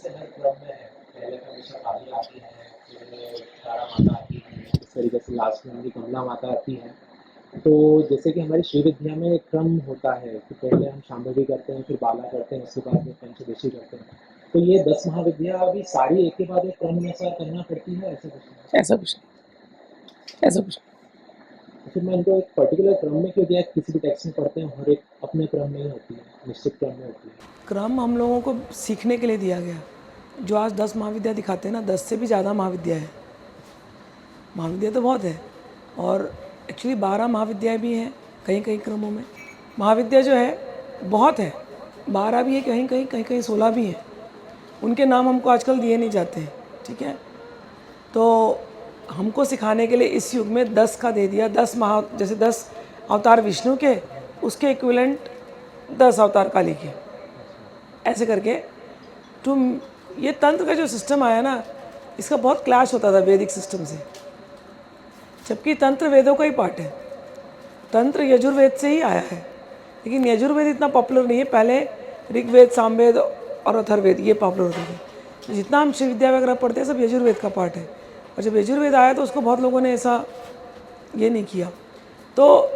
जैसे हर क्रम में है, पहले हमेशा काली आती है, फिर तारा माता आती है, इस तरीके से लास्ट में हमारी कमला माता आती है। तो जैसे कि हमारी श्री विद्या में एक क्रम होता है कि पहले हम शांभवी करते हैं, फिर बाला करते हैं, उसके बाद में पंचदशी करते हैं। तो ये 10 महाविद्या अभी सारी एक के बाद एक क्रम में ऐसा करना पड़ती है, ऐसा कुछ नहीं? ऐसा कुछ नहीं, ऐसा कुछ तो फिर मैं इनको एक पर्टिकुलर क्रम में क्यों दिया है? किसी भी टेक्स्ट में पढ़ते हैं, हर एक अपने क्रम में ही होती है, निश्चित क्रम में होती है। क्रम हम लोगों को सीखने के लिए दिया गया। जो आज 10 महाविद्या दिखाते हैं ना, 10 से भी ज़्यादा महाविद्या है। महाविद्या तो बहुत है, और एक्चुअली 12 महाविद्याएँ भी हैं कहीं कहीं क्रमों में। महाविद्या जो है बहुत है, 12 भी है, कहीं कहीं कहीं कहीं 16 भी हैं। उनके नाम हमको आजकल दिए नहीं जाते हैं, ठीक है। तो हमको सिखाने के लिए इस युग में 10 का दे दिया। 10 जैसे 10 अवतार विष्णु के, उसके इक्विवेलेंट 10 अवतार काली के, ऐसे करके तुम। ये तंत्र का जो सिस्टम आया ना, इसका बहुत क्लैश होता था वैदिक सिस्टम से, जबकि तंत्र वेदों का ही पार्ट है। तंत्र यजुर्वेद से ही आया है, लेकिन यजुर्वेद इतना पॉपुलर नहीं है। पहले ऋग्वेद, सामवेद और अथर्ववेद ये पॉपुलर होते थे। तो जितना हम श्री विद्या वगैरह पढ़ते हैं सब यजुर्वेद का पार्ट है। और जब यजुर्वेद आया तो उसको बहुत लोगों ने ऐसा ये नहीं किया। तो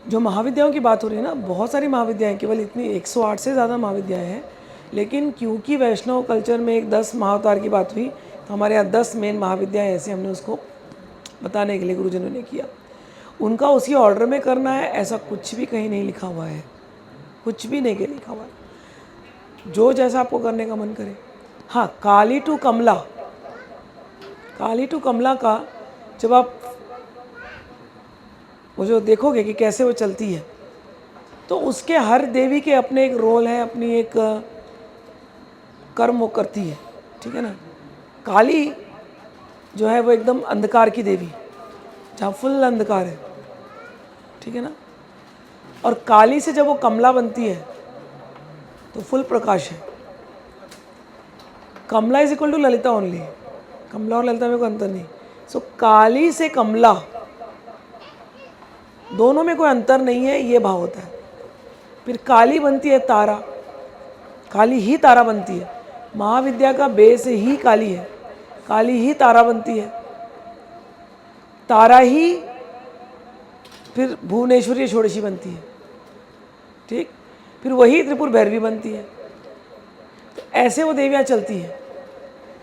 जो महाविद्याओं की बात हो रही है ना, बहुत सारी महाविद्याएं, केवल इतनी 108 से ज़्यादा महाविद्याएं हैं। लेकिन क्योंकि वैष्णव कल्चर में एक 10 महाअवतार की बात हुई, तो हमारे यहाँ 10 मेन महाविद्याएं ऐसे हमने उसको बताने के लिए गुरुजनों ने किया। उनका उसी ऑर्डर में करना है, ऐसा कुछ भी कहीं नहीं लिखा हुआ है, कुछ भी नहीं लिखा हुआ है। जो जैसा आपको करने का मन करे। हाँ, काली टू कमला, काली टू कमला का जब आप वो जो देखोगे कि कैसे वो चलती है, तो उसके हर देवी के अपने एक रोल है, अपनी एक कर्म वो करती है, ठीक है ना। काली जो है वो एकदम अंधकार की देवी, जहाँ फुल अंधकार है, ठीक है ना। और काली से जब वो कमला बनती है तो फुल प्रकाश है। Kamala is equal to Lalita only, Kamala और ललिता में कोई अंतर नहीं। सो काली से कमला दोनों में कोई अंतर नहीं है, ये भाव होता है। फिर काली बनती है तारा, काली ही तारा बनती है। महाविद्या का बेस ही काली है, काली ही तारा बनती है। तारा ही फिर भुवनेश्वरी षोडशी बनती है, ठीक। फिर वही त्रिपुर भैरवी बनती है। तो ऐसे वो देवियाँ चलती हैं।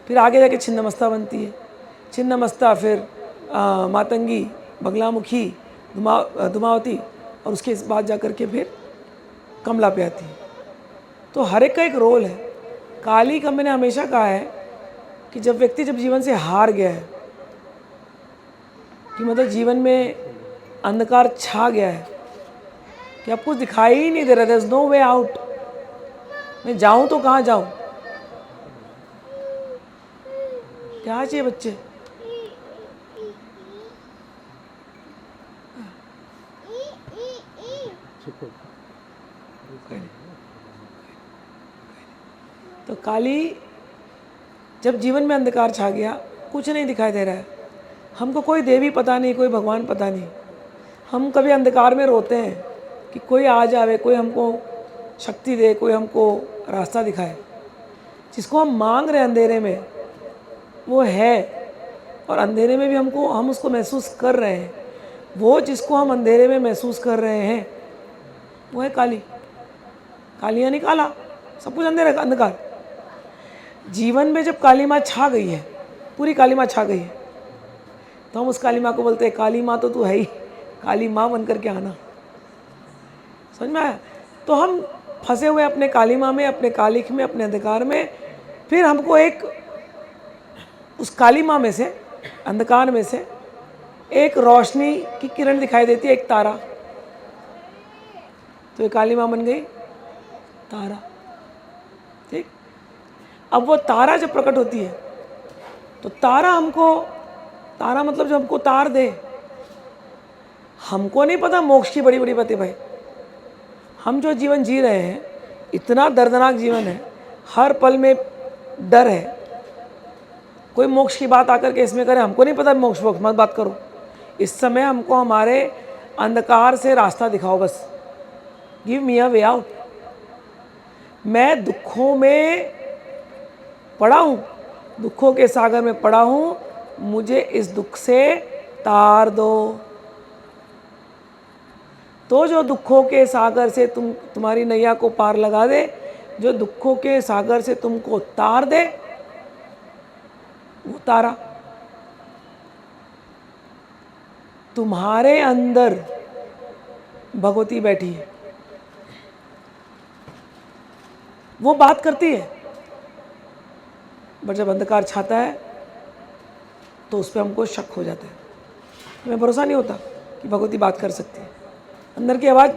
फिर आगे जाके छिन्नमस्ता बनती है। छिन्नमस्ता फिर मातंगी, बगलामुखी, धुमावती, और उसके बाद जा कर के फिर कमला पे आती है। तो हर एक का एक रोल है। काली का मैंने हमेशा कहा है कि जब व्यक्ति जब जीवन से हार गया है, कि मतलब जीवन में अंधकार छा गया है, कि अब कुछ दिखाई ही नहीं दे रहा, there is no way out, मैं जाऊं तो कहाँ जाऊं। क्या चाहिए बच्चे? तो काली जब जीवन में अंधकार छा गया, कुछ नहीं दिखाई दे रहा है, हमको कोई देवी पता नहीं, कोई भगवान पता नहीं। हम कभी अंधकार में रोते हैं कि कोई आ जावे, कोई हमको शक्ति दे, कोई हमको रास्ता दिखाए। जिसको हम मांग रहे हैं अंधेरे में, वो है, और अंधेरे में भी हम उसको महसूस कर रहे हैं। वो जिसको हम अंधेरे में महसूस कर रहे हैं वो है काली। काली यानी काला, सब कुछ अंधेरा अंधकार। जीवन में जब काली माँ छा गई है, पूरी काली माँ छा गई है, तो हम उस काली माँ को बोलते हैं काली माँ तो तू है ही, काली माँ बन करके आना। समझ में आया? तो हम फंसे हुए अपने काली माँ में, अपने कालिख में, अपने अंधकार में। फिर हमको एक उस काली माँ में से, अंधकार में से एक रोशनी की किरण दिखाई देती है, एक तारा। तो ये काली माँ बन गई तारा, ठीक। अब वो तारा जब प्रकट होती है तो तारा मतलब जो हमको तार दे। हमको नहीं पता मोक्ष की बड़ी बड़ी बातें भाई। हम जो जीवन जी रहे हैं, इतना दर्दनाक जीवन है, हर पल में डर है। कोई मोक्ष की बात आकर के इसमें करे, हमको नहीं पता मोक्ष मोक्ष मत बात करो। इस समय हमको हमारे अंधकार से रास्ता दिखाओ, बस गिव मी अ वे आउट। मैं दुखों में पड़ा हूँ, दुखों के सागर में पड़ा हूँ, मुझे इस दुख से तार दो। तो जो दुखों के सागर से तुम्हारी नैया को पार लगा दे, जो दुखों के सागर से तुमको तार दे, वो तारा तुम्हारे अंदर भगवती बैठी है। वो बात करती है, बट जब अंधकार छाता है तो उस पर हमको शक हो जाता है, हमें भरोसा नहीं होता कि भगवती बात कर सकती है। अंदर की आवाज़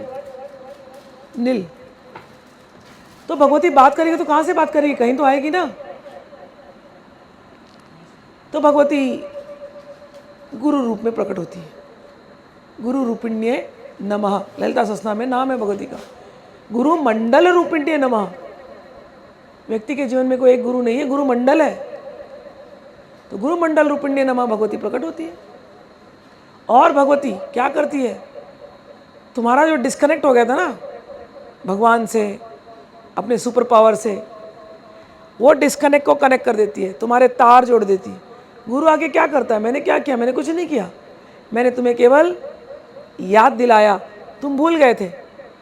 नील। तो भगवती बात करेगी तो कहाँ से बात करेगी, कहीं तो आएगी ना। तो भगवती गुरु रूप में प्रकट होती है। गुरु रूपिण्ये नमः, ललिता सहस्रनाम में नाम है भगवती का। गुरु मंडल रूपिण्ये नमः। व्यक्ति के जीवन में कोई एक गुरु नहीं है, गुरु मंडल है। तो गुरु मंडल रूपिण्ये नमः भगवती प्रकट होती है। और भगवती क्या करती है, तुम्हारा जो डिस्कनेक्ट हो गया था ना भगवान से, अपने सुपर पावर से, वो डिस्कनेक्ट को कनेक्ट कर देती है, तुम्हारे तार जोड़ देती है। गुरु आगे क्या करता है, मैंने क्या किया, मैंने कुछ नहीं किया, मैंने तुम्हें केवल याद दिलाया, तुम भूल गए थे,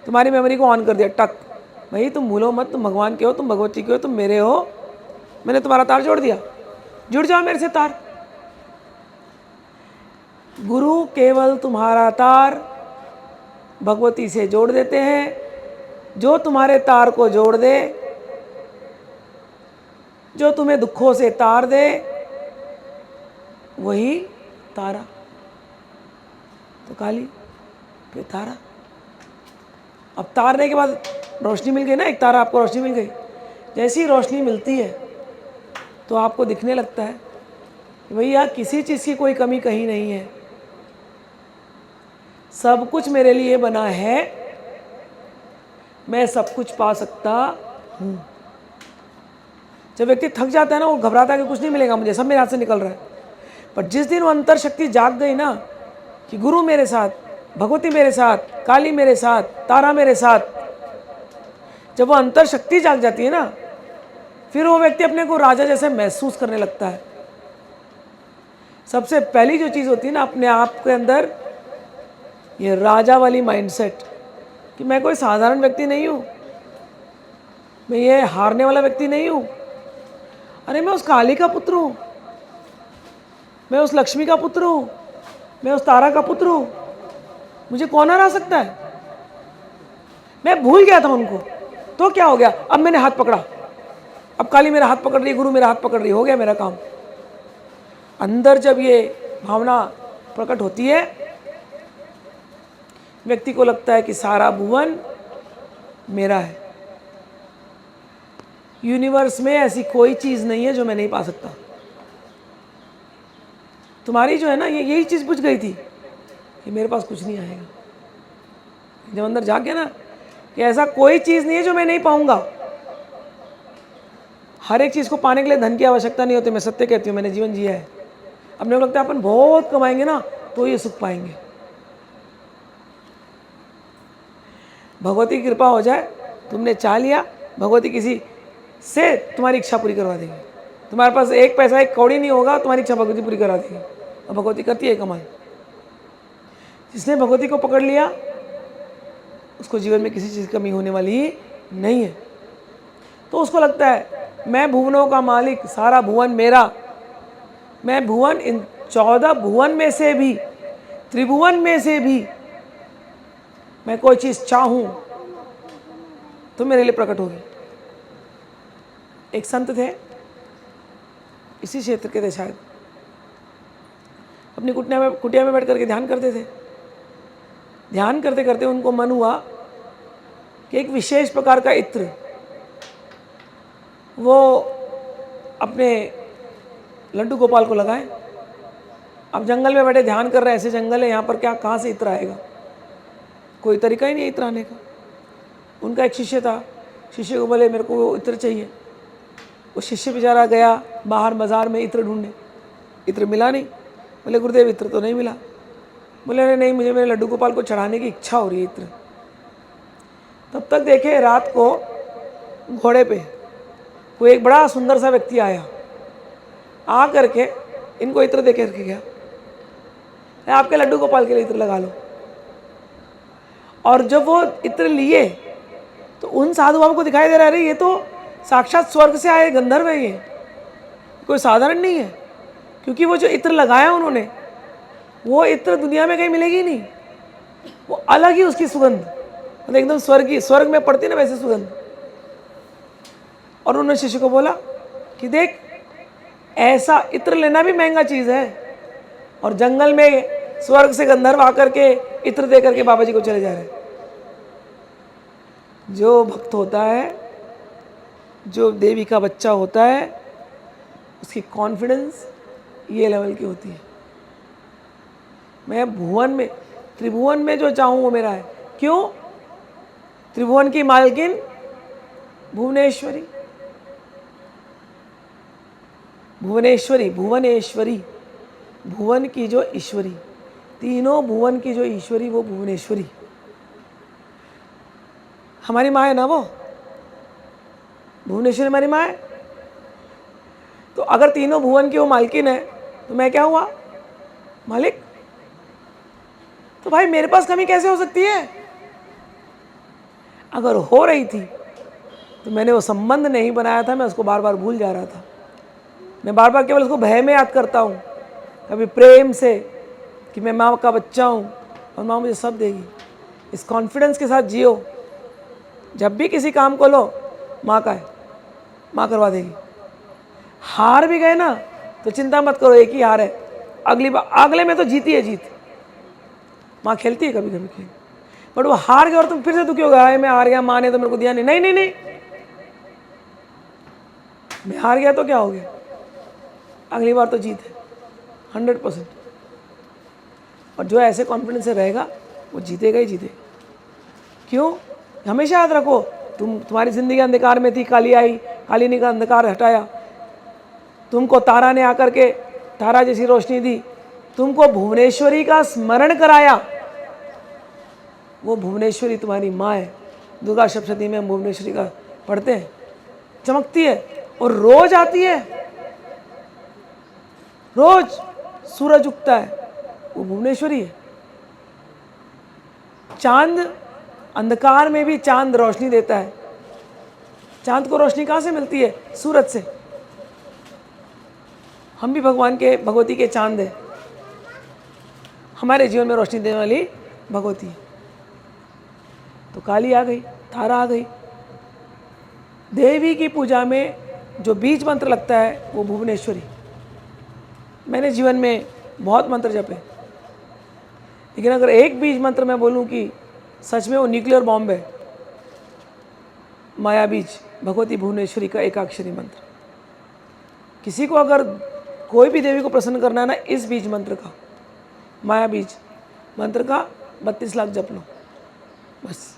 तुम्हारी मेमोरी को ऑन कर दिया, टक, भाई तुम भूलो मत, तुम भगवान के हो, तुम भगवती के हो, तुम मेरे हो, मैंने तुम्हारा तार जोड़ दिया, जुड़ जाओ मेरे से तार। गुरु केवल तुम्हारा तार भगवती से जोड़ देते हैं। जो तुम्हारे तार को जोड़ दे, जो तुम्हें दुखों से तार दे, वही तारा। तो काली फिर तारा। अब तारने के बाद रोशनी मिल गई ना, एक तारा आपको रोशनी मिल गई। जैसी ही रोशनी मिलती है तो आपको दिखने लगता है कि भैया किसी चीज़ की कोई कमी कहीं नहीं है, सब कुछ मेरे लिए बना है, मैं सब कुछ पा सकता हूँ। जब व्यक्ति थक जाता है ना, वो घबराता है कि कुछ नहीं मिलेगा मुझे, सब मेरे हाथ से निकल रहा है। पर जिस दिन वो अंतर शक्ति जाग गई ना कि गुरु मेरे साथ, भगवती मेरे साथ, काली मेरे साथ, तारा मेरे साथ, जब वो अंतर शक्ति जाग जाती है ना, फिर वो व्यक्ति अपने को राजा जैसे महसूस करने लगता है। सबसे पहली जो चीज़ होती है ना अपने आप के अंदर, ये राजा वाली माइंडसेट कि मैं कोई साधारण व्यक्ति नहीं हूँ, मैं ये हारने वाला व्यक्ति नहीं हूँ। अरे मैं उस काली का पुत्र हूँ, मैं उस लक्ष्मी का पुत्र हूँ, मैं उस तारा का पुत्र हूँ, मुझे कौन हरा सकता है। मैं भूल गया था उनको, तो क्या हो गया, अब मैंने हाथ पकड़ा, अब काली मेरा हाथ पकड़ रही है, गुरु मेरा हाथ पकड़ रही है, हो गया मेरा काम। अंदर जब ये भावना प्रकट होती है, व्यक्ति को लगता है कि सारा भुवन मेरा है। यूनिवर्स में ऐसी कोई चीज़ नहीं है जो मैं नहीं पा सकता। तुम्हारी जो है ना, ये यही चीज़ बुझ गई थी कि मेरे पास कुछ नहीं आएगा। जब अंदर जाग गया ना कि ऐसा कोई चीज़ नहीं है जो मैं नहीं पाऊंगा। हर एक चीज़ को पाने के लिए धन की आवश्यकता नहीं होती, मैं सत्य कहती हूँ, मैंने जीवन जिया है। अपने को लगता है अपन बहुत कमाएंगे ना तो ये सुख पाएंगे। भगवती की कृपा हो जाए, तुमने चाह लिया, भगवती किसी से तुम्हारी इच्छा पूरी करवा देगी। तुम्हारे पास एक पैसा एक कौड़ी नहीं होगा, तुम्हारी इच्छा भगवती पूरी करा देगी। और भगवती करती है कमाल। जिसने भगवती को पकड़ लिया उसको जीवन में किसी चीज़ की कमी होने वाली ही नहीं है। तो उसको लगता है मैं भुवनों का मालिक, सारा भुवन मेरा, मैं भुवन, इन 14 भुवन में से भी, त्रिभुवन में से भी मैं कोई चीज़ चाहूँ तो मेरे लिए प्रकट होगी। एक संत थे, इसी क्षेत्र के थे शायद, अपनी कुटिया में बैठ करके ध्यान करते थे। ध्यान करते करते उनको मन हुआ कि एक विशेष प्रकार का इत्र वो अपने लड्डू गोपाल को लगाएं। अब जंगल में बैठे ध्यान कर रहे हैं, ऐसे जंगल है यहाँ पर, क्या कहाँ से इत्र आएगा, कोई तरीका ही नहीं इत्र आने का। उनका एक शिष्य था, शिष्य को बोले मेरे को वो इत्र चाहिए। वो शिष्य बेचारा गया बाहर बाजार में इत्र ढूंढने, इत्र मिला नहीं। बोले गुरुदेव इत्र तो नहीं मिला। बोले अरे नहीं, मुझे मेरे लड्डू गोपाल को चढ़ाने की इच्छा हो रही है इत्र। तब तक देखे रात को घोड़े पे कोई एक बड़ा सुंदर सा व्यक्ति आया, आ करके इनको इत्र दे करके गया, आपके लड्डू गोपाल के लिए इत्र लगा लो। और जब वो इत्र लिए तो उन साधु बाबू को दिखाई दे रहा है, अरे ये तो साक्षात स्वर्ग से आए गंधर्व है, ये कोई साधारण नहीं है। क्योंकि वो जो इत्र लगाया उन्होंने, वो इत्र दुनिया में कहीं मिलेगी नहीं, वो अलग ही उसकी सुगंध, मतलब एकदम स्वर्ग में पड़ती ना वैसे सुगंध। और उन्होंने शिष्य को बोला कि देख, ऐसा इत्र लेना भी महंगा चीज़ है, और जंगल में स्वर्ग से गंधर्व आकर के इत्र दे करके बाबा जी को चले जा रहे हैं। जो भक्त होता है, जो देवी का बच्चा होता है, उसकी कॉन्फिडेंस ये लेवल की होती है। मैं भुवन में, त्रिभुवन में जो चाहूँ वो मेरा है। क्यों? त्रिभुवन की मालकिन भुवनेश्वरी, भुवनेश्वरी, भुवनेश्वरी, भुवन की जो ईश्वरी, तीनों भुवन की जो ईश्वरी, वो भुवनेश्वरी हमारी माँ है ना। वो भुवनेश्वरी हमारी माँ है। तो अगर तीनों भुवन की वो मालकिन है, तो मैं क्या हुआ? मालिक। तो भाई मेरे पास कमी कैसे हो सकती है? अगर हो रही थी तो मैंने वो संबंध नहीं बनाया था, मैं उसको बार बार भूल जा रहा था। मैं बार बार केवल उसको भय में याद करता हूँ, कभी प्रेम से कि मैं माँ का बच्चा हूँ और माँ मुझे सब देगी। इस कॉन्फिडेंस के साथ जियो, जब भी किसी काम को लो, माँ का है, माँ करवा देगी। हार भी गए ना तो चिंता मत करो, एक ही हार है, अगली बार अगले में तो जीती है जीत। माँ खेलती है कभी कभी खेल, बट वो हार गए और तुम फिर से दुखी हो गए, मैं हार गया, माँ ने तो मेरे को दिया नहीं। नहीं नहीं नहीं, मैं हार गया तो क्या हो गया, अगली बार तो जीत है 100%। और जो ऐसे कॉन्फिडेंस से रहेगा वो जीतेगा ही जीतेगा। क्यों? हमेशा याद रखो, तुम्हारी जिंदगी अंधकार में थी, काली आई, काली ने का अंधकार हटाया, तुमको तारा ने आकर के तारा जैसी रोशनी दी, तुमको भुवनेश्वरी का स्मरण कराया। वो भुवनेश्वरी तुम्हारी माँ है। दुर्गा सप्तशती में हम भुवनेश्वरी का पढ़ते हैं, चमकती है और रोज आती है, रोज सूरज उगता है, वो भुवनेश्वरी है। चांद, अंधकार में भी चांद रोशनी देता है। चांद को रोशनी कहाँ से मिलती है? सूरज से। हम भी भगवान के, भगवती के चांद है, हमारे जीवन में रोशनी देने वाली भगवती है। तो काली आ गई, तारा आ गई। देवी की पूजा में जो बीज मंत्र लगता है वो भुवनेश्वरी। मैंने जीवन में बहुत मंत्र जपे, लेकिन अगर एक बीज मंत्र मैं बोलूं कि सच में वो न्यूक्लियर बॉम्ब है, माया बीज, भगवती भुवनेश्वरी का एकाक्षरी मंत्र। किसी को अगर कोई भी देवी को प्रसन्न करना है ना, इस बीज मंत्र का, माया बीज मंत्र का 32 लाख जप लो, बस।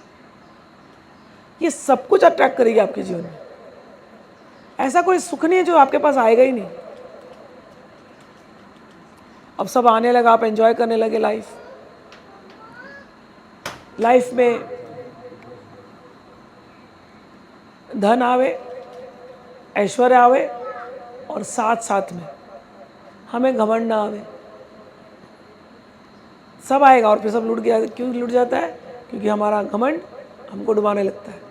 ये सब कुछ अट्रैक्ट करेगी आपके जीवन में। ऐसा कोई सुख नहीं है जो आपके पास आएगा ही नहीं। अब सब आने लगा, आप एंजॉय करने लगे लाइफ में धन आवे, ऐश्वर्य आवे, और साथ साथ में हमें घमंड ना आवे। सब आएगा और फिर सब लुट गया। क्यों लुट जाता है? क्योंकि हमारा घमंड हमको डुबाने लगता है।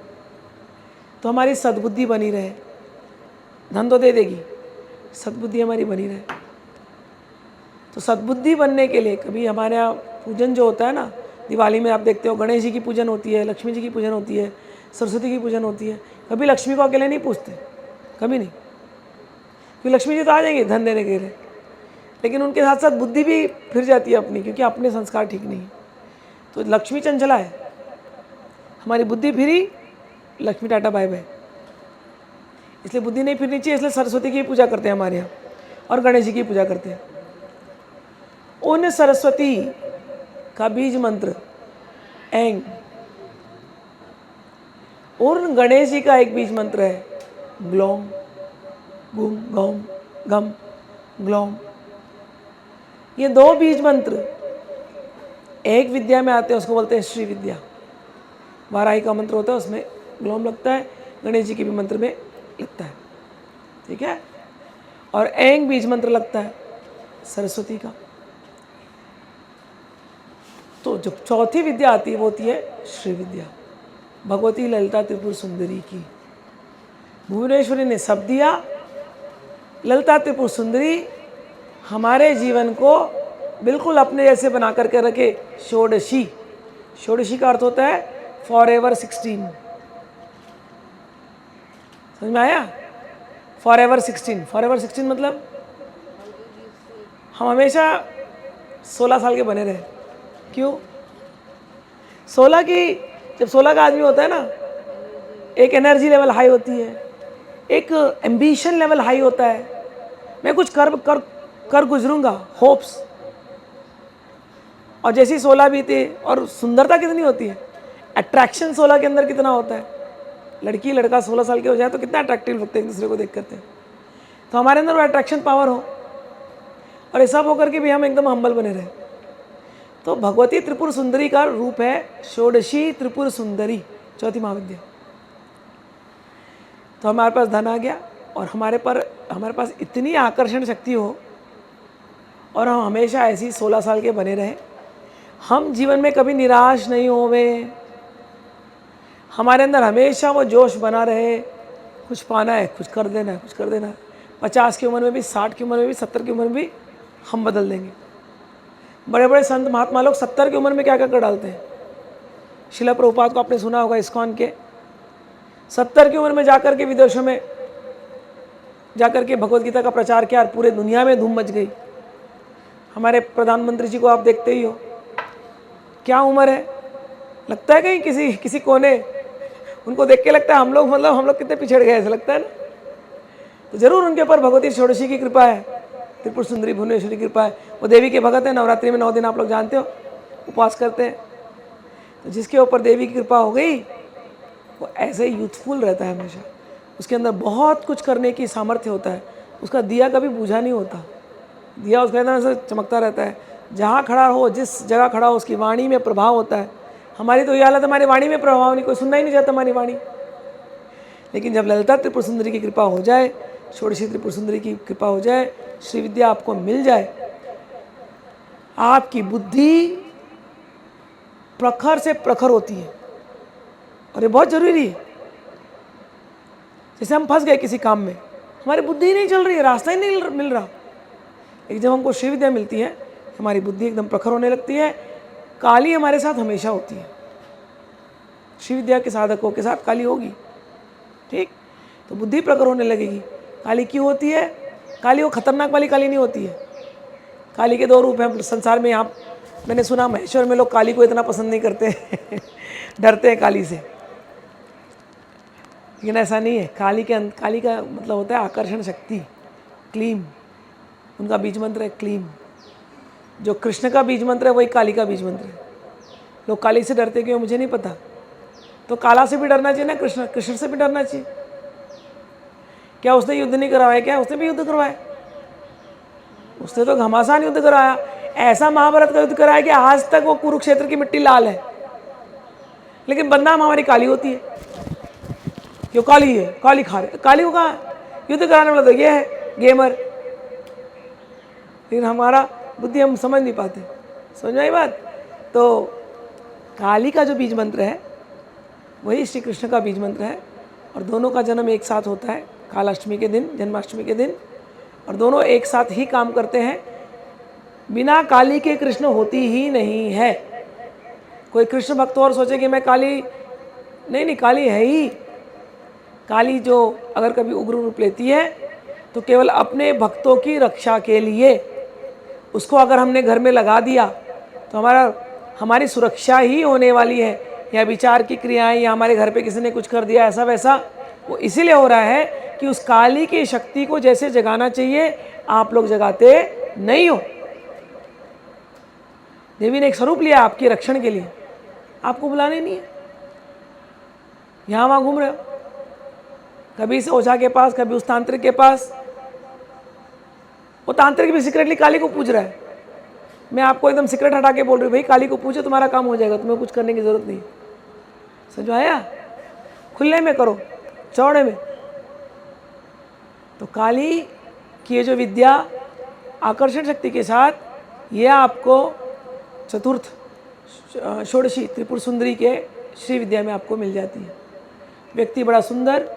तो हमारी सद्बुद्धि बनी रहे, धन तो दे देगी, सद्बुद्धि हमारी बनी रहे। तो सद्बुद्धि बनने के लिए कभी हमारे यहाँ पूजन जो होता है ना, दिवाली में आप देखते हो गणेश जी की पूजन होती है, लक्ष्मी जी की पूजन होती है, सरस्वती की पूजन होती है। कभी लक्ष्मी को अकेले नहीं पूछते, कभी नहीं, क्योंकि लक्ष्मी जी तो आ जाएंगे धन देने के लिए, लेकिन उनके साथ साथ बुद्धि भी फिर जाती है अपनी, क्योंकि अपने संस्कार ठीक नहीं है। तो लक्ष्मी चंचला है, हमारी बुद्धि फिरी, लक्ष्मी टाटा बाय बाय। इसलिए बुद्धि नहीं फिरनी चाहिए, इसलिए सरस्वती की पूजा करते हैं हमारे यहाँ, और गणेश जी की पूजा करते हैं। उन सरस्वती का बीज मंत्र ऐंग, और गणेश जी का एक बीज मंत्र है ग्लोम, गुम गौम गम ग्लोम। ये दो बीज मंत्र एक विद्या में आते हैं, उसको बोलते हैं श्री विद्या। वाराही का मंत्र होता है, उसमें ग्लोम लगता है, गणेश जी के भी मंत्र में लगता है, ठीक है। और ऐंग बीज मंत्र लगता है सरस्वती का। तो जो चौथी विद्या आती है वो होती है श्री विद्या, भगवती ललिता त्रिपुर सुंदरी की। भुवनेश्वरी ने सब दिया, ललिता त्रिपुर सुंदरी हमारे जीवन को बिल्कुल अपने जैसे बना करके रखे। षोडशी, षोडशी का अर्थ होता है फॉर एवर 16। समझ में आया? फॉर एवर 16, फॉर एवर 16 मतलब हम हमेशा 16 साल के बने रहे। क्यों? 16 की, जब 16 का आदमी होता है ना, एक एनर्जी लेवल हाई होती है, एक एम्बिशन लेवल हाई होता है, मैं कुछ कर गुजरूंगा, होप्स। और जैसी 16 बीती, और सुंदरता कितनी होती है, अट्रैक्शन 16 के अंदर कितना होता है। लड़की लड़का 16 साल के हो जाए तो कितना अट्रैक्टिव लगते हैं एक दूसरे को देख करते हैं। तो हमारे अंदर वो अट्रैक्शन पावर हो, और ये सब होकर के भी हम एकदम हम्बल बने रहे। तो भगवती त्रिपुर सुंदरी का रूप है षोडशी त्रिपुर सुंदरी, चौथी महाविद्या। तो हमारे पास धन आ गया, और हमारे पास इतनी आकर्षण शक्ति हो, और हम हमेशा ऐसी 16 साल के बने रहें। हम जीवन में कभी निराश नहीं होवे, हमारे अंदर हमेशा वो जोश बना रहे, कुछ पाना है, कुछ कर देना है, कुछ कर देना है। 50 की उम्र में भी, 60 की उम्र में भी, 70 की उम्र में भी हम बदल देंगे। बड़े बड़े संत महात्मा लोग 70 की उम्र में क्या क्या कर डालते हैं। शिला प्रभुपाद को आपने सुना होगा, इस्कॉन के 70 की उम्र में जाकर के विदेशों में जाकर के भगवत गीता का प्रचार किया, और पूरे दुनिया में धूम मच गई। हमारे प्रधानमंत्री जी को आप देखते ही हो, क्या उम्र है, लगता है कहीं किसी कोने, उनको देख के लगता है हम लोग कितने पिछड़ गए, ऐसा लगता है ना। तो जरूर उनके ऊपर भगवती षोडशी की कृपा है, त्रिपुर सुंदरी भुवनेश्वरी की कृपा है। वो देवी के भगत है, नवरात्रि में 9 दिन आप लोग जानते हो उपवास करते हैं। तो जिसके ऊपर देवी की कृपा हो गई वो ऐसे ही यूथफुल रहता है हमेशा, उसके अंदर बहुत कुछ करने की सामर्थ्य होता है, उसका दिया कभी बुझा नहीं होता, दिया उसका एकदम से चमकता रहता है। जहाँ खड़ा हो, जिस जगह खड़ा हो, उसकी वाणी में प्रभाव होता है। हमारी तो ये हालत, हमारी वाणी में प्रभाव नहीं, कोई सुनना ही नहीं चाहता हमारी वाणी। लेकिन जब ललिता त्रिपुर सुंदरी की कृपा हो जाए, षोडशी त्रिपुर सुंदरी की कृपा हो जाए, श्री विद्या आपको मिल जाए, आपकी बुद्धि प्रखर से प्रखर होती है, और ये बहुत जरूरी है। जैसे हम फंस गए किसी काम में, हमारी बुद्धि ही नहीं चल रही है, रास्ता ही नहीं मिल रहा। लेकिन जब हमको श्री विद्या मिलती है, हमारी बुद्धि एकदम प्रखर होने लगती है। काली हमारे साथ हमेशा होती है, श्री विद्या के साधकों के साथ काली होगी, ठीक। तो बुद्धि प्रखर होने लगेगी। काली क्यों होती है? काली वो खतरनाक वाली काली नहीं होती है। काली के 2 रूप हैं संसार में। यहाँ मैंने सुना महेश्वर में लोग काली को इतना पसंद नहीं करते डरते हैं काली से, लेकिन ऐसा नहीं है। काली का मतलब होता है आकर्षण शक्ति, क्लीम। उनका बीज मंत्र है क्लीम। जो कृष्ण का बीज मंत्र है वही काली का बीज मंत्र है। लोग काली से डरते क्यों मुझे नहीं पता। तो काला से भी डरना चाहिए ना, कृष्ण से भी डरना चाहिए। क्या उसने युद्ध नहीं करवाया? क्या उसने भी युद्ध करवाया? उसने तो घमासान युद्ध कराया, ऐसा महाभारत का युद्ध कराया कि आज तक वो कुरुक्षेत्र की मिट्टी लाल है। लेकिन बदनाम हमारी काली होती है, क्यों? काली है, काली खा रहे, काली को कहाँ युद्ध कराने वाला? तो ये है गेमर। लेकिन हमारा बुद्धि हम समझ नहीं पाते। समझ में आई बात? तो काली का जो बीज मंत्र है वही श्री कृष्ण का बीज मंत्र है, और दोनों का जन्म एक साथ होता है कालाष्टमी के दिन, जन्माष्टमी के दिन, और दोनों एक साथ ही काम करते हैं। बिना काली के कृष्ण होती ही नहीं है। कोई कृष्ण भक्त और सोचे कि मैं काली, नहीं, काली है ही। काली जो अगर कभी उग्र रूप लेती है तो केवल अपने भक्तों की रक्षा के लिए, उसको अगर हमने घर में लगा दिया तो हमारी सुरक्षा ही होने वाली है। या विचार की क्रियाएं, या हमारे घर पे किसी ने कुछ कर दिया ऐसा वैसा, वो इसीलिए हो रहा है कि उस काली की शक्ति को जैसे जगाना चाहिए आप लोग जगाते नहीं हो। देवी ने एक स्वरूप लिया आपके रक्षण के लिए, आपको बुलाने नहीं है। यहाँ वहाँ घूम रहे हो, कभी इस ओझा के पास, कभी उस तांत्रिक के पास। वो तांत्रिक भी सीक्रेटली काली को पूज रहा है। मैं आपको एकदम सीक्रेट हटा के बोल रही हूँ, भाई काली को पूछो, तुम्हारा काम हो जाएगा, तुम्हें कुछ करने की जरूरत नहीं। समझ आया? खुले में करो, चौड़े में। तो काली की ये जो विद्या आकर्षण शक्ति के साथ ये आपको चतुर्थ षोडशी त्रिपुर सुंदरी के श्री विद्या में आपको मिल जाती है। व्यक्ति बड़ा सुंदर,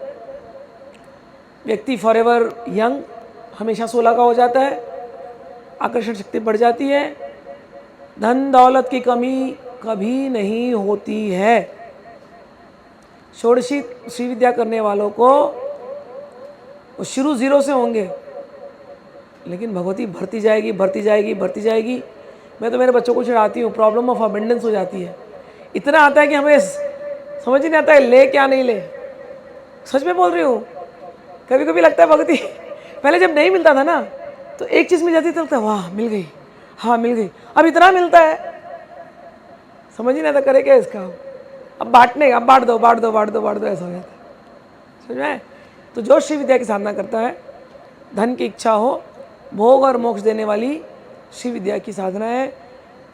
व्यक्ति फॉरएवर यंग, हमेशा 16 का हो जाता है, आकर्षण शक्ति बढ़ जाती है, धन दौलत की कमी कभी नहीं होती है। षोडशी श्री विद्या करने वालों को वो शुरू 0 से होंगे, लेकिन भगवती भरती जाएगी भरती जाएगी भरती जाएगी। मैं तो मेरे बच्चों को चिढ़ाती हूँ, प्रॉब्लम ऑफ अबेंडेंस हो जाती है। इतना आता है कि हमें समझ ही नहीं आता है ले क्या नहीं ले। सच में बोल रही हूँ, कभी कभी लगता है भगवती पहले जब नहीं मिलता था ना तो एक चीज़ मिल जाती तो लगता है वाह मिल गई, हाँ मिल गई। अब इतना मिलता है समझ ही नहीं आता करे क्या इसका। अब बांटने, अब बांट दो बांट दो बांट दो बांट दो, ऐसा हो जाता है। समझ में? तो जो श्री विद्या की साधना करता है, धन की इच्छा हो, भोग और मोक्ष देने वाली श्री विद्या की साधना है।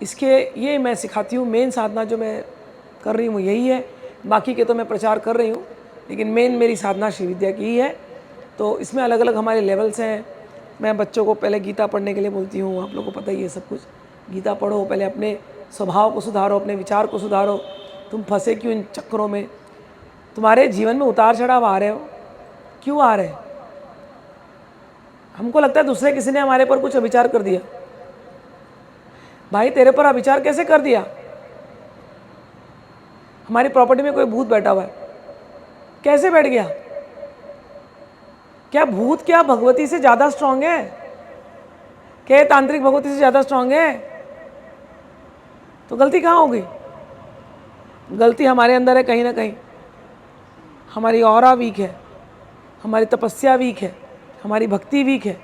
इसके ये मैं सिखाती हूँ। मेन साधना जो मैं कर रही हूँ यही है, बाकी के तो मैं प्रचार कर रही हूँ, लेकिन मेन मेरी साधना श्री विद्या की ही है। तो इसमें अलग अलग हमारे लेवल्स हैं। मैं बच्चों को पहले गीता पढ़ने के लिए बोलती हूँ, आप लोगों को पता ही है सब कुछ। गीता पढ़ो, पहले अपने स्वभाव को सुधारो, अपने विचार को सुधारो। तुम फंसे क्यों इन चक्करों में? तुम्हारे जीवन में उतार चढ़ाव आ रहे हो, क्यों आ रहे हैं? हमको लगता है दूसरे किसी ने हमारे पर कुछ अविचार कर दिया। भाई तेरे पर अविचार कैसे कर दिया? हमारी प्रॉपर्टी में कोई भूत बैठा हुआ है, कैसे बैठ गया? क्या भूत क्या भगवती से ज़्यादा स्ट्रांग है? क्या ये तांत्रिक भगवती से ज़्यादा स्ट्रांग है? तो गलती कहाँ होगी? गलती हमारे अंदर है कहीं ना कहीं। हमारी ऑरा वीक है, हमारी तपस्या वीक है, हमारी भक्ति वीक है।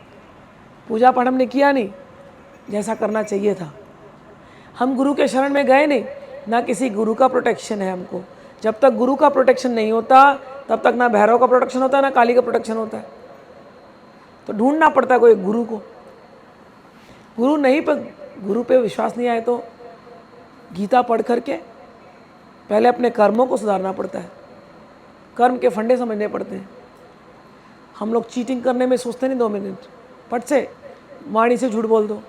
पूजा पाठ हमने किया नहीं जैसा करना चाहिए था। हम गुरु के शरण में गए नहीं, ना किसी गुरु का प्रोटेक्शन है हमको। जब तक गुरु का प्रोटेक्शन नहीं होता तब तक ना भैरव का प्रोटेक्शन होता है, ना काली का प्रोटेक्शन होता है। तो ढूंढना पड़ता है कोई गुरु को। गुरु नहीं पर गुरु पे विश्वास नहीं आए तो गीता पढ़ करके पहले अपने कर्मों को सुधारना पड़ता है। कर्म के फंडे समझने पड़ते हैं। हम लोग चीटिंग करने में सोचते नहीं 2 मिनट, पट से वाणी से झूठ बोल दो,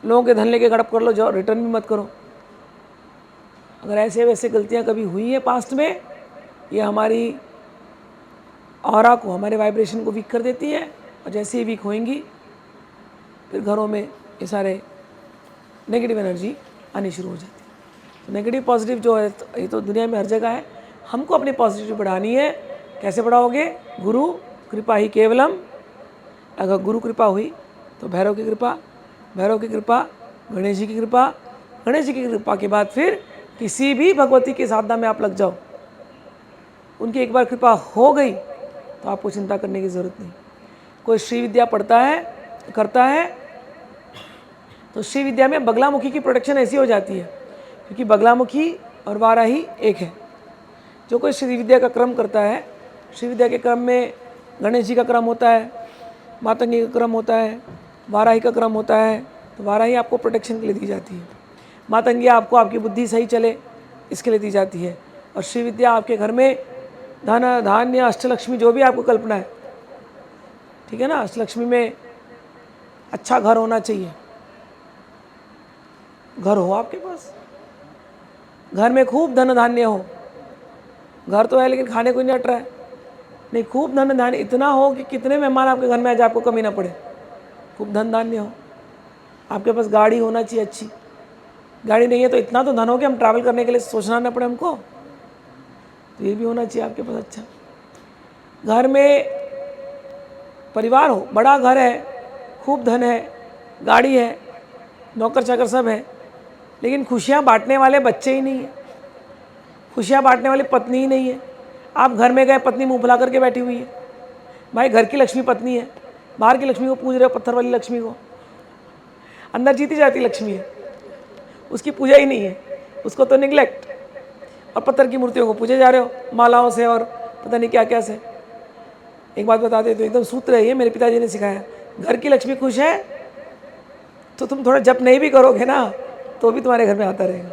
लोगों के धन लेके गड़प कर लो, जाओ रिटर्न भी मत करो। अगर ऐसे वैसे गलतियां कभी हुई हैं पास्ट में, ये हमारी ऑरा को, हमारे वाइब्रेशन को वीक कर देती है। और जैसे ही वीक होएंगी फिर घरों में ये सारे नेगेटिव एनर्जी आनी शुरू हो जाती है। तो नेगेटिव पॉजिटिव जो है ये तो दुनिया में हर जगह है। हमको अपनी पॉजिटिविटी बढ़ानी है। कैसे बढ़ाओगे? गुरु कृपा ही केवलम। अगर गुरु कृपा हुई तो भैरव की कृपा, भैरव की कृपा, गणेश जी की कृपा, गणेश जी की कृपा के बाद फिर किसी भी भगवती की साधना में आप लग जाओ। उनकी एक बार कृपा हो गई तो आपको चिंता करने की ज़रूरत नहीं। कोई श्री विद्या पढ़ता है, करता है, तो श्री विद्या में बगलामुखी की प्रोटेक्शन ऐसी हो जाती है, क्योंकि बगलामुखी और वाराही एक है। जो कोई श्री विद्या का क्रम करता है, श्री विद्या के क्रम में गणेश जी का क्रम होता है, मातंगी का क्रम होता है, वाराही का क्रम होता है। तो वाराही आपको प्रोटेक्शन के लिए दी जाती है, मातंगी आपको आपकी बुद्धि सही चले इसके लिए दी जाती है, और श्री विद्या आपके घर में धन धान्य अष्टलक्ष्मी जो भी आपको कल्पना है, ठीक है ना। अष्टलक्ष्मी में अच्छा घर होना चाहिए। घर हो आपके पास, घर में खूब धन धान्य हो। घर तो है लेकिन खाने को नहीं अट रहा है। नहीं, खूब धन धान्य इतना हो कि कितने मेहमान आपके घर में आ जाए आपको कमी ना पड़े। खूब धन धान्य हो, आपके पास गाड़ी होना चाहिए अच्छी। गाड़ी नहीं है तो इतना तो धन हो कि हम ट्रैवल करने के लिए सोचना ना पड़े हमको, तो ये भी होना चाहिए आपके पास अच्छा। घर में परिवार हो, बड़ा घर है, खूब धन है, गाड़ी है, नौकर चाकर सब है, लेकिन खुशियाँ बांटने वाले बच्चे ही नहीं है, खुशियाँ बांटने वाली पत्नी ही नहीं है। आप घर में गए, पत्नी मुँह फुला करके बैठी हुई है। भाई घर की लक्ष्मी पत्नी है, बाहर की लक्ष्मी को पूज रहे हो, पत्थर वाली लक्ष्मी को। अंदर जीती जाती लक्ष्मी है, उसकी पूजा ही नहीं है, उसको तो निगलेक्ट। और पत्थर की मूर्तियों को पूजे जा रहे हो मालाओं से और पता नहीं क्या क्या से। एक बात बता दे तो एकदम सूत्र है ये, मेरे पिताजी ने सिखाया। घर की लक्ष्मी खुश है तो तुम थोड़ा जप नहीं भी करोगे ना तो भी तुम्हारे घर में आता रहेगा।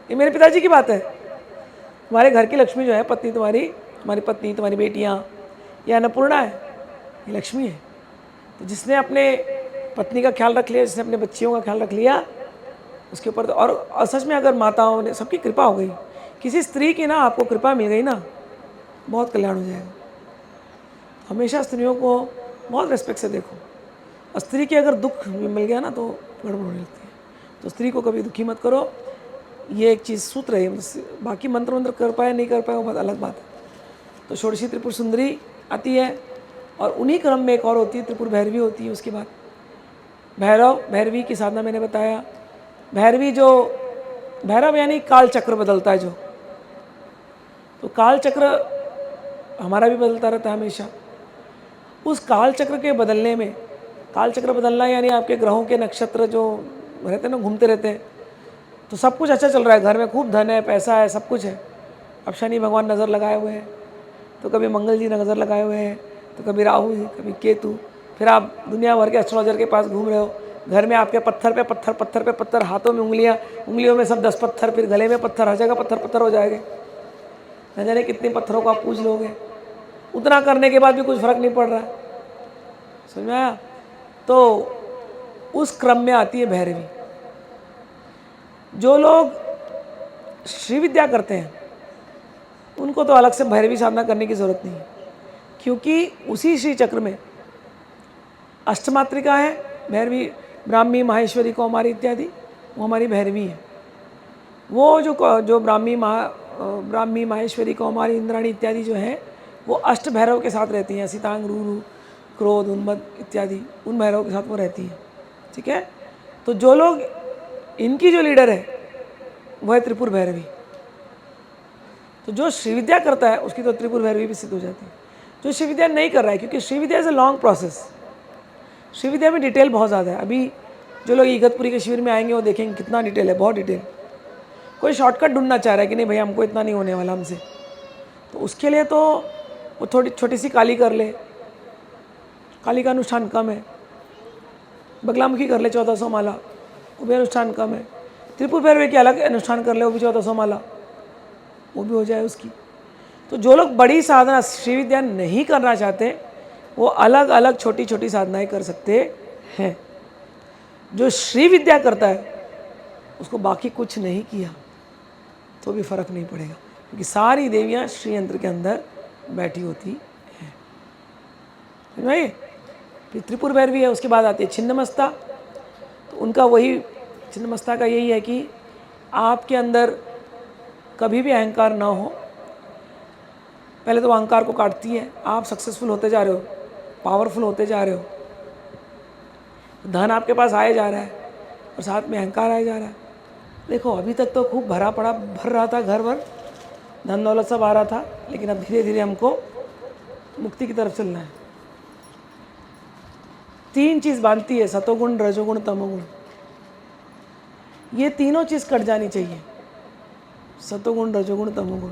ये मेरे पिताजी की बात है। तुम्हारे घर की लक्ष्मी जो है, पत्नी तुम्हारी तुम्हारी पत्नी, तुम्हारी बेटियाँ, ये अन्नपूर्णा है, ये लक्ष्मी है। तो जिसने अपने पत्नी का ख्याल रख लिया, जिसने अपने बच्चियों का ख्याल रख लिया, उसके ऊपर तो और सच में अगर माताओं ने सबकी कृपा हो गई, किसी स्त्री की ना आपको कृपा मिल गई ना, बहुत कल्याण हो जाएगा। हमेशा स्त्रियों को बहुत रिस्पेक्ट से देखो, और स्त्री की अगर दुख मिल गया ना तो गड़बड़ होने लगती है। तो स्त्री को कभी दुखी मत करो, ये एक चीज़ सूत्र है। बाकी मंत्र वंत्र कर पाए नहीं कर पाए वो बहुत अलग बात है। तो षोडशी त्रिपुर सुंदरी आती है, और उन्हीं क्रम में एक और होती है, त्रिपुर भैरवी होती है। उसके बाद भैरव, भैरवी की साधना मैंने बताया। भैरवी जो भैरव यानी काल चक्र बदलता है जो, तो काल चक्र हमारा भी बदलता रहता है हमेशा। उस काल चक्र के बदलने में, काल चक्र बदलना यानी आपके ग्रहों के नक्षत्र जो रहते हैं ना, घूमते रहते हैं, तो सब कुछ अच्छा चल रहा है, घर में खूब धन है, पैसा है, सब कुछ है। अब शनि भगवान नज़र लगाए हुए हैं, तो कभी मंगल जी नज़र लगाए हुए हैं, तो कभी राहु जी, कभी केतु। फिर आप दुनिया भर के एस्ट्रोलॉजर के पास घूम रहे हो, घर में आपके पत्थर पे पत्थर, पत्थर पे पत्थर, हाथों में उंगलियां, उंगलियों में सब 10 पत्थर, फिर गले में पत्थर, हर जगह पत्थर पत्थर हो जाएंगे। न जाने कितने पत्थरों को आप पूज लोगे। उतना करने के बाद भी कुछ फर्क नहीं पड़ रहा है, समझ में आया? तो उस क्रम में आती है भैरवी। जो लोग श्री विद्या करते हैं उनको तो अलग से भैरवी साधना करने की ज़रूरत नहीं है, क्योंकि उसी श्री चक्र में अष्टमात्रिका है भैरवी, ब्राह्मी, माहेश्वरी, कौमारी इत्यादि, वो हमारी भैरवी है। वो जो ब्राह्मी, माहेश्वरी, कौमारी, इंद्राणी इत्यादि जो हैं, वो अष्ट भैरव के साथ रहती हैं। सीतांग, रूरू, क्रोध, उन्मद इत्यादि, उन भैरव के साथ वो रहती हैं। ठीक है? तो जो लोग, इनकी जो लीडर है वह है त्रिपुर भैरवी। तो जो श्री विद्या करता है उसकी तो त्रिपुर भैरवी भी सिद्ध हो जाती है। जो श्री विद्या नहीं कर रहा है, क्योंकि Shri Vidya is a long process, Shri Vidya में डिटेल बहुत ज़्यादा है। अभी जो लोग इगतपुरी के शिविर में आएंगे वो देखेंगे कितना डिटेल है, बहुत डिटेल। कोई शॉर्टकट ढूंढना चाह रहा है कि नहीं भैया हमको इतना नहीं होने वाला हमसे, तो उसके लिए तो वो थोड़ी छोटी सी काली कर ले, काली का अनुष्ठान कम है। बगलामुखी कर ले 1400 माला, वो भी अनुष्ठान कम है। त्रिपुर भैरवी के अलग अनुष्ठान कर ले, वो भी 1400 माला, वो भी हो जाए उसकी। तो जो लोग बड़ी साधना श्री विद्या नहीं करना चाहते वो अलग अलग छोटी छोटी साधनाएं कर सकते हैं। जो श्री विद्या करता है उसको बाकी कुछ नहीं किया तो भी फर्क नहीं पड़ेगा, क्योंकि सारी देवियां श्री यंत्र के अंदर बैठी होती हैं। समझ? फिर त्रिपुर भैरवी है, उसके बाद आती है छिन्नमस्ता। तो उनका वही, छिन्नमस्ता का यही है कि आपके अंदर कभी भी अहंकार ना हो। पहले तो अहंकार को काटती है, आप सक्सेसफुल होते जा रहे हो, पावरफुल होते जा रहे हो, धन आपके पास आए जा रहा है और साथ में अहंकार आए जा रहा है। देखो अभी तक तो खूब भर रहा था, घर भर धन दौलत सब आ रहा था, लेकिन अब धीरे धीरे हमको मुक्ति की तरफ चलना है। 3 चीज़ बांधती है, सतोगुण, रजोगुण, तमोगुण। ये तीनों चीज़ कट जानी चाहिए, सतोगुण, रजोगुण, तमोगुण।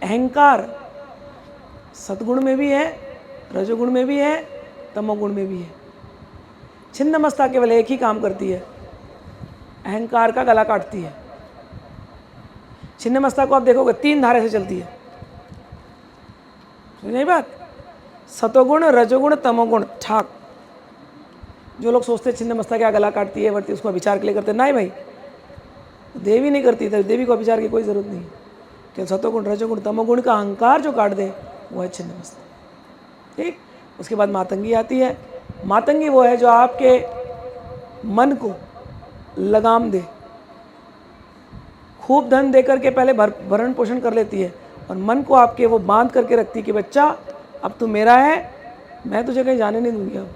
अहंकार सतगुण में भी है, रजोगुण में भी है, तमोगुण में भी है। छिन्नमस्ता केवल एक ही काम करती है, अहंकार का गला काटती है। छिन्नमस्ता को आप देखोगे 3 धारे से चलती है, समझ बात? सतोगुण, रजोगुण, तमोगुण, ठाक। जो लोग सोचते छिन्नमस्ता क्या गला काटती है, वर्ती उसको विचार के लिए करते, नहीं भाई, देवी नहीं करती, तो देवी को विचार की कोई ज़रूरत नहीं। केवल सतोगुण, रजोगुण, तमोगुण का अहंकार जो काट दे वो है छिन्नमस्ता। ठीक? उसके बाद मातंगी आती है। मातंगी वो है जो आपके मन को लगाम दे, खूब धन दे करके पहले भरण पोषण कर लेती है और मन को आपके वो बांध करके रखती है कि बच्चा अब तू मेरा है, मैं तुझे कहीं जाने नहीं दूंगी। अब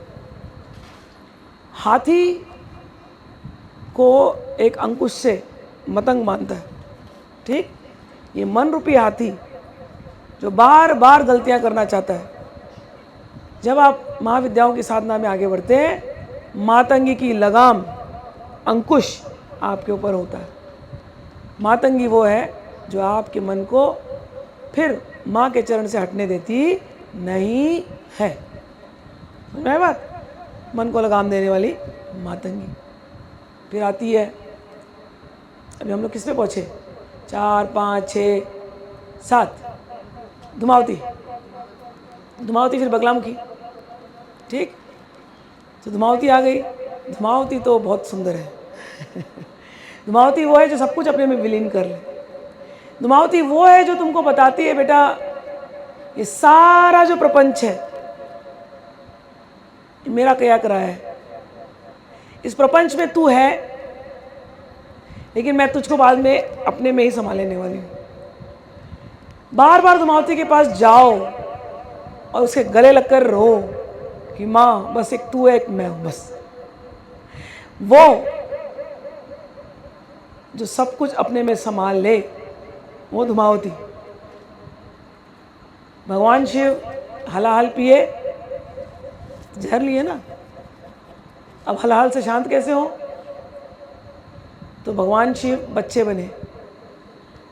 हाथी को एक अंकुश से मतंग बांधता है, ठीक? ये मन रूपी हाथी जो बार बार गलतियां करना चाहता है, जब आप महाविद्याओं की साधना में आगे बढ़ते हैं, मातंगी की लगाम, अंकुश आपके ऊपर होता है। मातंगी वो है जो आपके मन को फिर माँ के चरण से हटने देती नहीं है। समझ में बात? मन को लगाम देने वाली मातंगी। फिर आती है, अभी हम लोग किस पे पहुँचे? 4, 5, 6, 7। धुमावती, धुमावती फिर बगलामुखी, ठीक। तो धुमावती आ गई। धुमावती तो बहुत सुंदर है। धुमावती वो है जो सब कुछ अपने में विलीन कर ले। धुमावती वो है जो तुमको बताती है बेटा ये सारा जो प्रपंच है ये मेरा किया करा है, इस प्रपंच में तू है, लेकिन मैं तुझको बाद में अपने में ही संभाल लेने वाली हूँ। बार बार धुमावती के पास जाओ और उसके गले लगकर रो कि माँ बस एक तू है एक मैं हूँ, बस। वो जो सब कुछ अपने में संभाल ले वो धुमावती। भगवान शिव हलाहल पिए, जहर लिए ना, अब हलाहल से शांत कैसे हो? तो भगवान शिव बच्चे बने,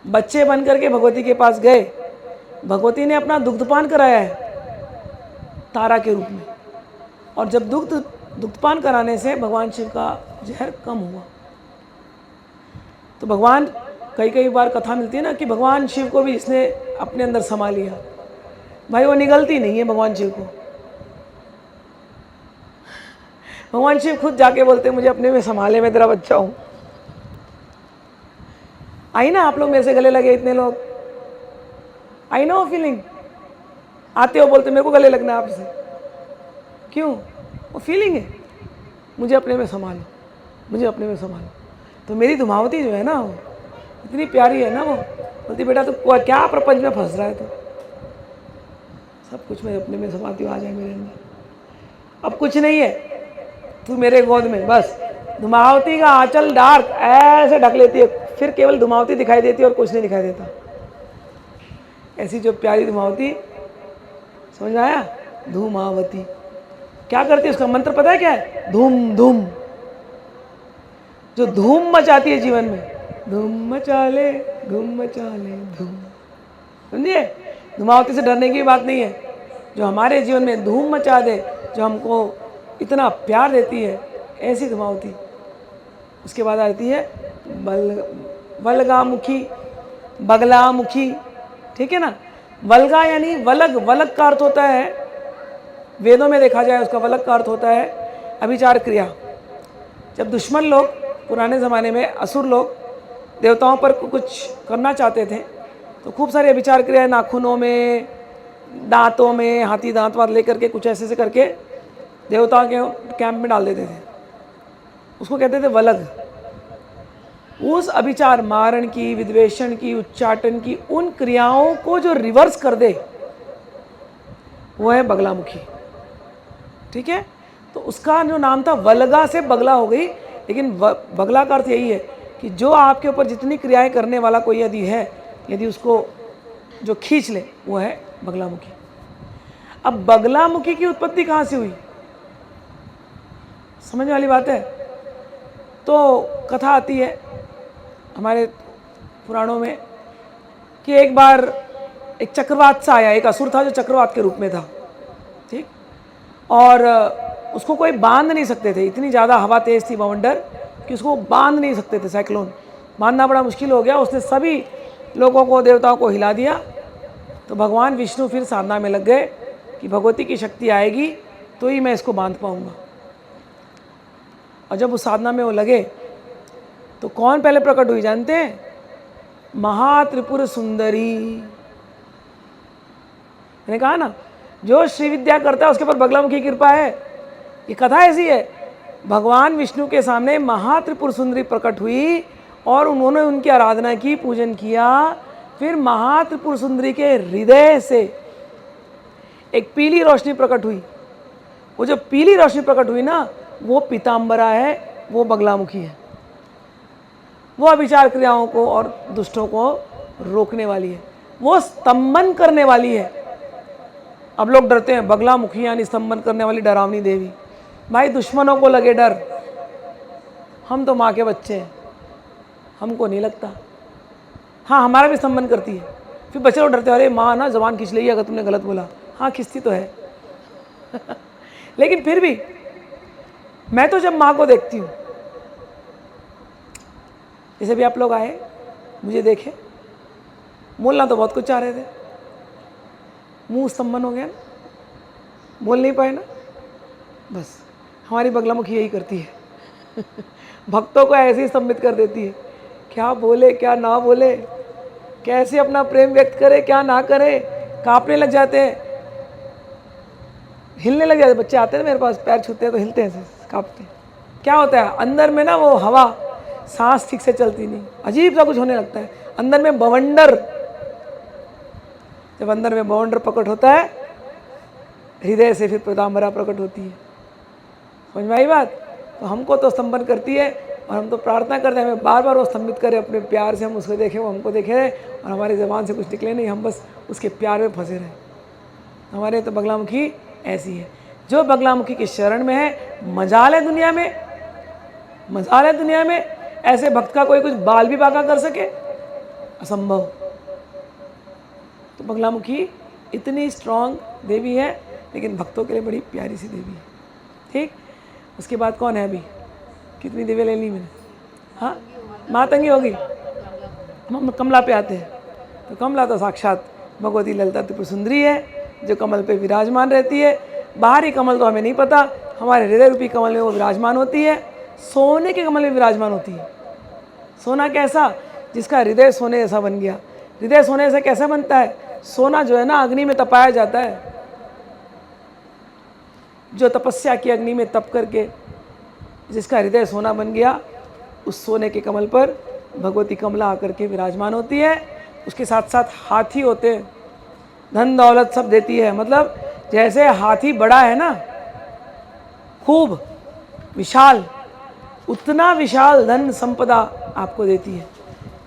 बच्चे बन करके भगवती के पास गए। भगवती ने अपना दुग्धपान कराया है तारा के रूप में, और जब दुग्धपान कराने से भगवान शिव का जहर कम हुआ। तो भगवान कई बार कथा मिलती है ना कि भगवान शिव को भी इसने अपने अंदर समा लिया। भाई वो निगलती नहीं है भगवान शिव को। भगवान शिव खुद जाके बोलते मुझे अपने में संभाले, मैं तेरा बच्चा हूँ। आई ना आप लोग मेरे से गले लगे, इतने लोग आई ना वो फीलिंग, आते हो बोलते मेरे को गले लगना है आपसे, क्यों? वो फीलिंग है मुझे अपने में संभालो, मुझे अपने में संभालो। तो मेरी धुमावती जो है ना वो इतनी प्यारी है ना, वो बोलती बेटा तू क्या प्रपंच में फंस रहा है, तो सब कुछ मैं अपने में संभालती हूँ, आ जाए मेरे अंदर, अब कुछ नहीं है, तू मेरे गोद में बस। धुमावती का आंचल डार्क ऐसे ढक लेती है, फिर केवल धुमावती दिखाई देती है और कुछ नहीं दिखाई देता। ऐसी जो प्यारी धुमावती, समझ में आया? धूमावती क्या करती है, उसका मंत्र पता है क्या है? धूम धूम, जो धूम मचाती है जीवन में, धूम मचा ले धूम, समझिए? धुमावती से डरने की बात नहीं है, जो हमारे जीवन में धूम मचा दे, जो हमको इतना प्यार देती है, ऐसी धुमावती। उसके बाद आती है वल्गामुखी, बगलामुखी, ठीक है ना। वल्गा यानी वलग, वलग का अर्थ होता है, वेदों में देखा जाए उसका वलग का अर्थ होता है अभिचार क्रिया। जब दुश्मन लोग, पुराने ज़माने में असुर लोग देवताओं पर कुछ करना चाहते थे तो खूब सारी अभिचार क्रियाएं नाखूनों में, दांतों में, हाथी दांत वात लेकर के कुछ ऐसे करके देवताओं के कैंप में डाल देते थे, उसको कहते थे वलग। उस अभिचार, मारण की, विद्वेषण की, उच्चाटन की, उन क्रियाओं को जो रिवर्स कर दे वो है बगलामुखी, ठीक है। तो उसका जो नाम था वल्गा से बगला हो गई, लेकिन बगला का अर्थ यही है कि जो आपके ऊपर जितनी क्रियाएं करने वाला कोई यदि है, यदि उसको जो खींच ले वो है बगलामुखी। अब बगलामुखी की उत्पत्ति कहाँ से हुई, समझ वाली बात है। तो कथा आती है हमारे पुराणों में कि एक बार एक चक्रवात सा आया, एक असुर था जो चक्रवात के रूप में था, ठीक, और उसको कोई बांध नहीं सकते थे, इतनी ज़्यादा हवा तेज़ थी बवंडर कि उसको बांध नहीं सकते थे, साइक्लोन बांधना बड़ा मुश्किल हो गया। उसने सभी लोगों को, देवताओं को हिला दिया। तो भगवान विष्णु फिर साधना में लग गए कि भगवती की शक्ति आएगी तो ही मैं इसको बांध पाऊँगा। और जब उस साधना में वो लगे तो कौन पहले प्रकट हुई जानते हैं? महात्रिपुर सुंदरी। मैंने कहा ना, जो श्री विद्या करता है उसके ऊपर बगलामुखी की कृपा है। ये कथा ऐसी है, भगवान विष्णु के सामने महात्रिपुर सुंदरी प्रकट हुई और उन्होंने उनकी आराधना की, पूजन किया। फिर महात्रिपुर सुंदरी के हृदय से एक पीली रोशनी प्रकट हुई। वो जो पीली रोशनी प्रकट हुई ना, वो पीताम्बरा है, वो बगलामुखी है। वो अभिचार क्रियाओं को और दुष्टों को रोकने वाली है, वो स्तंभन करने वाली है। अब लोग डरते हैं, बगलामुखी यानी स्तंभन करने वाली डरावनी देवी। भाई दुश्मनों को लगे डर, हम तो माँ के बच्चे हैं, हमको नहीं लगता। हाँ, हमारा भी स्तंभन करती है। फिर बच्चे लोग डरते हैं, अरे माँ ना जबान खींच लेगी अगर तुमने गलत बोला। हाँ, खींचती तो है। लेकिन फिर भी मैं तो जब माँ को देखती हूँ, जैसे भी आप लोग आए, मुझे देखे, बोलना तो बहुत कुछ चाह रहे थे, मुंह स्तंभन हो गया ना, बोल नहीं पाए ना। बस हमारी बगलामुखी यही करती है भक्तों को ऐसे ही स्तंभित कर देती है, क्या बोले क्या ना बोले, कैसे अपना प्रेम व्यक्त करे क्या ना करे, कांपने लग जाते हैं, हिलने लग जाते। बच्चे आते हैं ना मेरे पास, पैर छूते हैं तो हिलते हैं ऐसे, कांपते हैं। क्या होता है अंदर में ना, वो हवा सांस ठीक से चलती नहीं, अजीब सा कुछ होने लगता है अंदर में। बवंडर, जब अंदर में बवंडर प्रकट होता है, हृदय से फिर पीताम्बरा प्रकट होती है। समझ में आई बात? तो हमको तो स्तंभन करती है, और हम तो प्रार्थना करते हैं हमें बार बार वो स्तंभित करे अपने प्यार से, हम उसको देखें वो हमको देखे रहे, और हमारी ज़बान से कुछ निकले नहीं, हम बस उसके प्यार में फंसे रहे। हमारे तो बगलामुखी ऐसी है। जो बगलामुखी की शरण में है, मजाल है दुनिया में, मजाल है दुनिया में ऐसे भक्त का कोई कुछ बाल भी बांका कर सके, असंभव। तो बगलामुखी इतनी स्ट्रांग देवी है, लेकिन भक्तों के लिए बड़ी प्यारी सी देवी है। ठीक, उसके बाद कौन है अभी? कितनी देवी ले ली मैंने? हाँ, मातंगी होगी। हम कमला पे आते हैं, तो कमला तो साक्षात भगवती ललिता त्रिपुर सुंदरी है, जो कमल पे विराजमान रहती है। बाहरी कमल तो हमें नहीं पता, हमारे हृदय रूपी कमल में वो विराजमान होती है, सोने के कमल में विराजमान होती है। सोना कैसा? जिसका हृदय सोने जैसा बन गया। हृदय सोने जैसा कैसे बनता है? सोना जो है ना, अग्नि में तपाया जाता है। जो तपस्या की अग्नि में तप करके जिसका हृदय सोना बन गया, उस सोने के कमल पर भगवती कमला आकर के विराजमान होती है। उसके साथ साथ हाथी होते हैं, धन दौलत सब देती है। मतलब जैसे हाथी बड़ा है ना, खूब विशाल, उतना विशाल धन संपदा आपको देती है।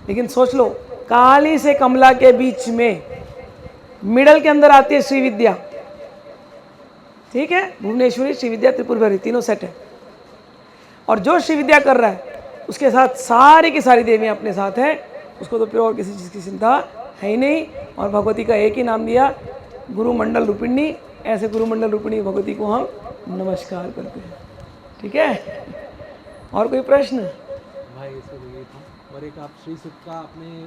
लेकिन सोच लो, काली से कमला के बीच में मिडल के अंदर आती है श्री विद्या। ठीक है, भुवनेश्वरी, श्री विद्या, त्रिपुर भैरवी, तीनों सेट है। और जो श्री विद्या कर रहा है, उसके साथ सारी की सारी देवियाँ अपने साथ हैं, उसको तो फिर और किसी चीज़ की चिंता है ही नहीं। और भगवती का एक ही नाम दिया, गुरुमंडल रूपिणी। ऐसे गुरुमंडल रूपिणी भगवती को हम नमस्कार करते हैं। ठीक है, और कोई प्रश्न? भाई इसको ये था, और एक आप श्री सुख का आपने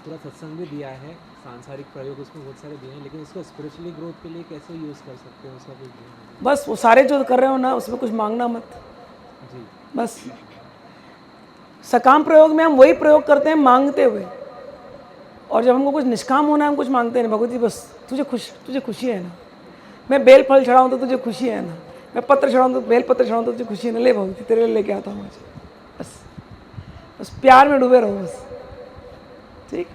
पूरा सत्संग भी दिया है, सांसारिक प्रयोग उसमें बहुत सारे दिए हैं, लेकिन इसको स्पिरिचुअली ग्रोथ के लिए कैसे यूज़ कर सकते हैं, उसका कुछ दिया है? बस वो सारे जो कर रहे हो ना, उसमें कुछ मांगना मत। जी, बस सकाम प्रयोग में हम वही प्रयोग करते हैं मांगते हुए, और जब हमको कुछ निष्काम होना है, हम कुछ मांगते नहीं। भगवती बस तुझे खुशी है ना, मैं बेल फल चढ़ाऊँ तो तुझे खुशी है ना, मैं पत्र चढ़ाऊँ तो बेल पत्र चढ़ाऊँ तो तुझे खुशी है ना, ले भगवती तेरे लिए लेके आता हूँ आज। बस बस प्यार में डूबे रहो बस। ठीक